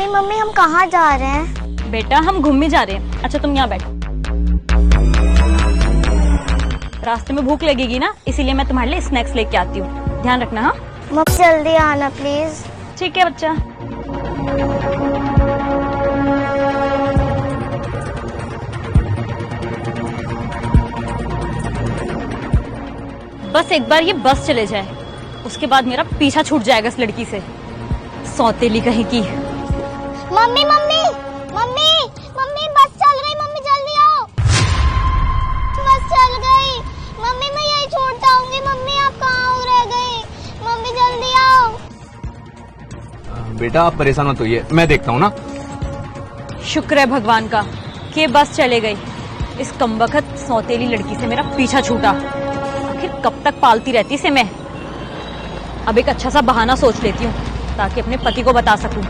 Mummy mummy हम कहाँ जा रहे हैं? बेटा हम घूमने जा रहे हैं। अच्छा तुम यहाँ बैठो। रास्ते में भूख लगेगी ना, इसीलिए मैं तुम्हारे लिए स्नैक्स लेके आती हूँ, ध्यान रखना। हाँ मम्मी जल्दी आना प्लीज। ठीक है बच्चा। बस एक बार ये बस चले जाए, उसके बाद मेरा पीछा छूट जाएगा इस लड़की से। सौतेली कहीं की। मम्मी मम्मी मम्मी मम्मी बस चल गई, मम्मी जल्दी आओ। बस चल गई मम्मी, मैं यही छोड़ जाऊंगी। मम्मी आप कहाँ रह गई? मम्मी जल्दी आओ। बेटा आप परेशान मत होइए, मैं देखता हूँ ना। शुक्र है भगवान का कि बस चले गई। इस कमबख्त सौतेली लड़की से मेरा पीछा छूटा। आखिर कब तक पालती रहती इसे मैं। अब एक अच्छा सा बहाना सोच लेती हूँ ताकि अपने पति को बता सकूं।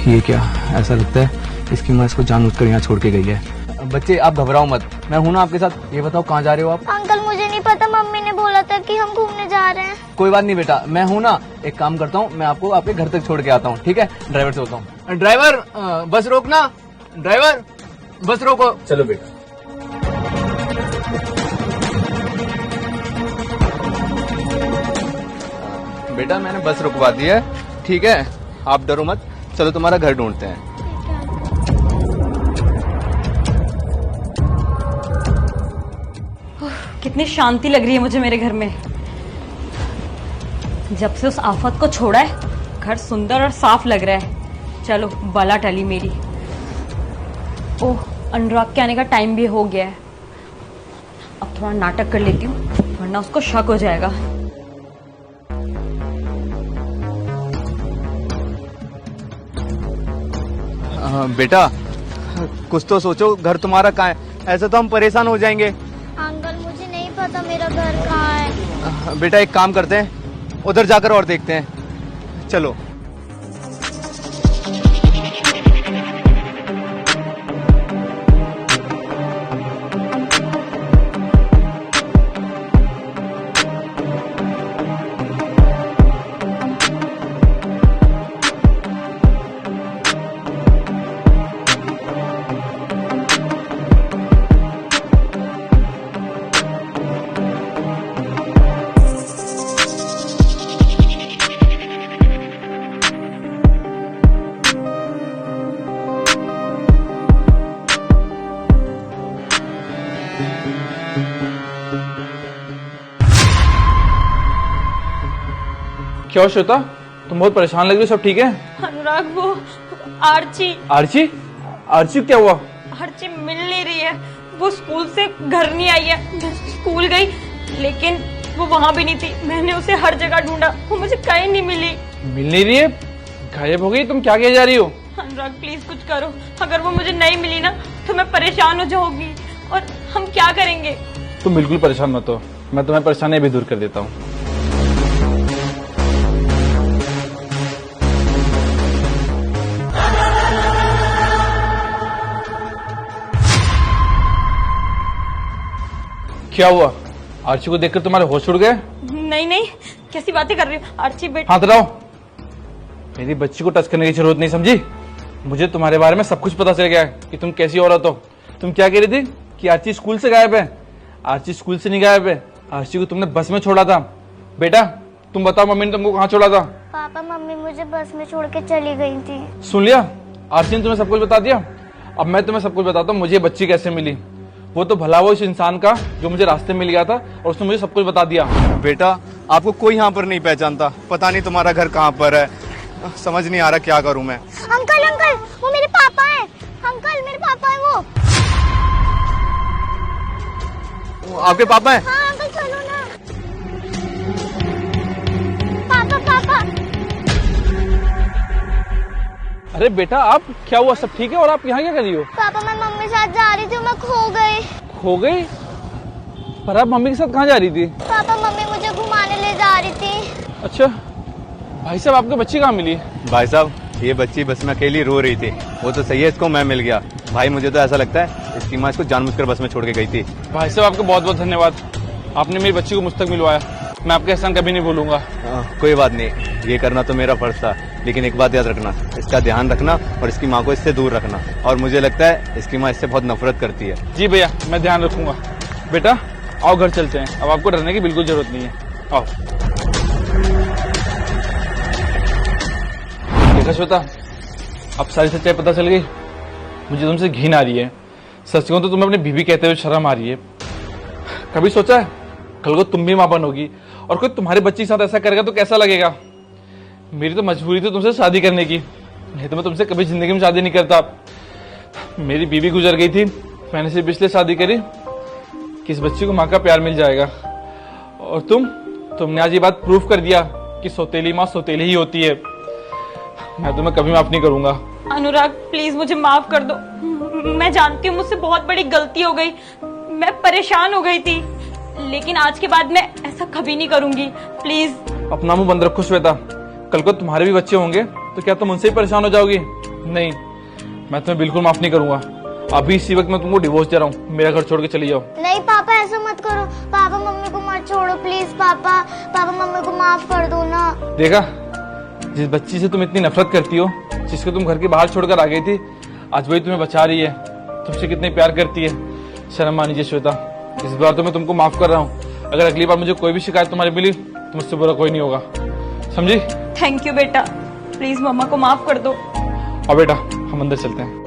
ये क्या, ऐसा लगता है इसकी माँ इसको जानबूझकर यहाँ छोड़ के गई है। बच्चे आप घबराओ मत, मैं हूँ ना आपके साथ। ये बताओ कहाँ जा रहे हो आप? अंकल मुझे नहीं पता, मम्मी ने बोला था कि हम घूमने जा रहे हैं। कोई बात नहीं बेटा, मैं हूँ ना। एक काम करता हूँ, मैं आपको आपके घर तक छोड़ के आता हूँ, ठीक है? ड्राइवर से होता हूँ। ड्राइवर बस रोकना, ड्राइवर बस रोको। चलो बेटा। बेटा मैंने बस रुकवा दी है, ठीक है? आप डरो मत, चलो तुम्हारा घर ढूंढते हैं। कितनी शांति लग रही है मुझे मेरे घर में। जब से उस आफत को छोड़ा है घर सुंदर और साफ लग रहा है। चलो बला टली मेरी। ओह अनुराग के आने का टाइम भी हो गया है। अब थोड़ा नाटक कर लेती हूँ वरना उसको शक हो जाएगा। बेटा कुछ तो सोचो, घर तुम्हारा कहाँ है? ऐसे तो हम परेशान हो जाएंगे। अंकल मुझे नहीं पता मेरा घर कहाँ है। बेटा एक काम करते हैं, उधर जाकर और देखते हैं, चलो। क्या श्वेता, तुम बहुत परेशान लग रही हो, सब ठीक है? अनुराग वो आर्ची। आर्ची? आर्ची क्या हुआ? आर्ची मिल नहीं रही है। वो स्कूल से घर नहीं आई है। मैं स्कूल गई लेकिन वो वहाँ भी नहीं थी। मैंने उसे हर जगह ढूंढा, वो मुझे कहीं नहीं मिली। मिल नहीं रही है? गायब हो गई? तुम क्या किए जा रही हो? अनुराग प्लीज कुछ करो। अगर वो मुझे नहीं मिली ना तो मैं परेशान हो जाऊंगी और हम क्या करेंगे। तुम बिल्कुल परेशान मत हो, मैं तुम्हें परेशानी भी दूर कर देता हूँ। क्या हुआ? आर्ची को देखकर तुम्हारे होश उड़ गए? नहीं नहीं, कैसी बातें कर रही हो? आर्ची बेटा। हाथ हटाओ, मेरी बच्ची को टच करने की जरूरत नहीं, समझी? मुझे तुम्हारे बारे में सब कुछ पता चल गया है कि तुम कैसी औरत हो। तुम क्या कह रही थी कि आर्ची स्कूल से गायब है? आर्ची स्कूल से नहीं गायब है, आर्ची को तुमने बस में छोड़ा था। बेटा तुम बताओ, मम्मी ने तुमको कहाँ छोड़ा था? पापा मम्मी मुझे बस में छोड़ के चली गई थी। सुन लिया, आर्ची ने तुम्हें सब कुछ बता दिया। अब मैं तुम्हें सब कुछ बताता हूँ मुझे बच्ची कैसे मिली। वो तो भला वो इस इंसान का जो मुझे रास्ते में मिल गया था और उसने मुझे सब कुछ बता दिया। बेटा आपको कोई यहाँ पर नहीं पहचानता, पता नहीं तुम्हारा घर कहाँ पर है। समझ नहीं आ रहा क्या करूँ मैं। अंकल अंकल वो मेरे पापा है। अंकल मेरे पापा है वो। आपके पापा हैं? हाँ अंकल चलो ना। पापा पापा। अरे बेटा आप, क्या हुआ? सब ठीक है? और आप यहाँ क्या कर रही हो? पापा मैं मम्मी के साथ जा रही थी, मैं खो गई। खो गई? पर आप मम्मी के साथ कहाँ जा रही थी? पापा मम्मी मुझे घुमाने ले जा रही थी। अच्छा भाई साहब, आपकी बच्ची कहाँ मिली? भाई साहब ये बच्ची बस में अकेली रो रही थी। वो तो सही है, इसको मैं मिल गया। भाई मुझे तो ऐसा लगता है इसकी माँ इसको जानबूझकर बस में छोड़ के गई थी। भाई साहब आपका बहुत बहुत धन्यवाद, आपने मेरी बच्ची को मुझ तक मिलवाया। मैं आपका एहसान कभी नहीं भूलूंगा। कोई बात नहीं, ये करना तो मेरा फर्ज था, लेकिन एक बात याद रखना, इसका ध्यान रखना और इसकी माँ को इससे दूर रखना। और मुझे लगता है इसकी माँ इससे बहुत नफरत करती है। जी भैया, मैं ध्यान रखूंगा। बेटा आओ घर चलते हैं, अब आपको डरने की बिल्कुल जरूरत नहीं है। आओ। देखा श्वेता, अब सारी सच्चाई पता चल गई। मुझे तुमसे घिन आ रही है। सच कहूं तो तुम्हें अपनी बीवी कहते हुए शर्म आ रही है। कभी सोचा है कल को तुम भी मां बनोगी और कोई तुम्हारे बच्चे के साथ ऐसा करेगा तो कैसा लगेगा? मेरी तो मजबूरी थी तुमसे शादी करने की, नहीं तो मैं तुमसे कभी जिंदगी में शादी नहीं करता। मेरी बीवी गुजर गई थी, मैंने सिर्फ इसलिए शादी करी कि इस बच्ची को माँ का प्यार मिल जाएगा। और तुमने आज ये बात प्रूफ कर दिया कि सौतेली माँ सौतेली ही होती है। मैं तुम्हें कभी माफ नहीं करूंगा। अनुराग प्लीज मुझे माफ कर दो। मैं जानती हूँ मुझसे बहुत बड़ी गलती हो गई, मैं परेशान हो गई थी, लेकिन आज के बाद मैं ऐसा कभी नहीं करूंगी। प्लीज। अपना मुंह बंद रखो श्वेता, कल को तुम्हारे भी बच्चे होंगे तो क्या तुम उनसे ही परेशान हो जाओगी? नहीं, मैं तुम्हें बिल्कुल माफ नहीं करूंगा। अभी इसी वक्त मैं तुमको डिवोर्स दे रहा हूँ, मेरा घर छोड़ के चली जाओ। नहीं पापा, ऐसा मत करो। पापा मम्मी को मत छोड़ो प्लीज। पापा पापा मम्मी को माफ कर दो ना। देखा, जिस बच्ची से तुम इतनी नफरत करती हो, जिसको तुम घर के बाहर छोड़कर आ गई थी, आज वही तुम्हें बचा रही है, तुमसे कितने प्यार करती है। शर्म आनी चाहिए श्वेता। इस बार तो मैं तुमको माफ कर रहा हूँ। अगर अगली बार मुझे कोई भी शिकायत तुम्हारी मिली तो मुझसे बुरा कोई नहीं होगा, समझी? थैंक यू बेटा, प्लीज मम्मा को माफ कर दो। और बेटा हम अंदर चलते हैं।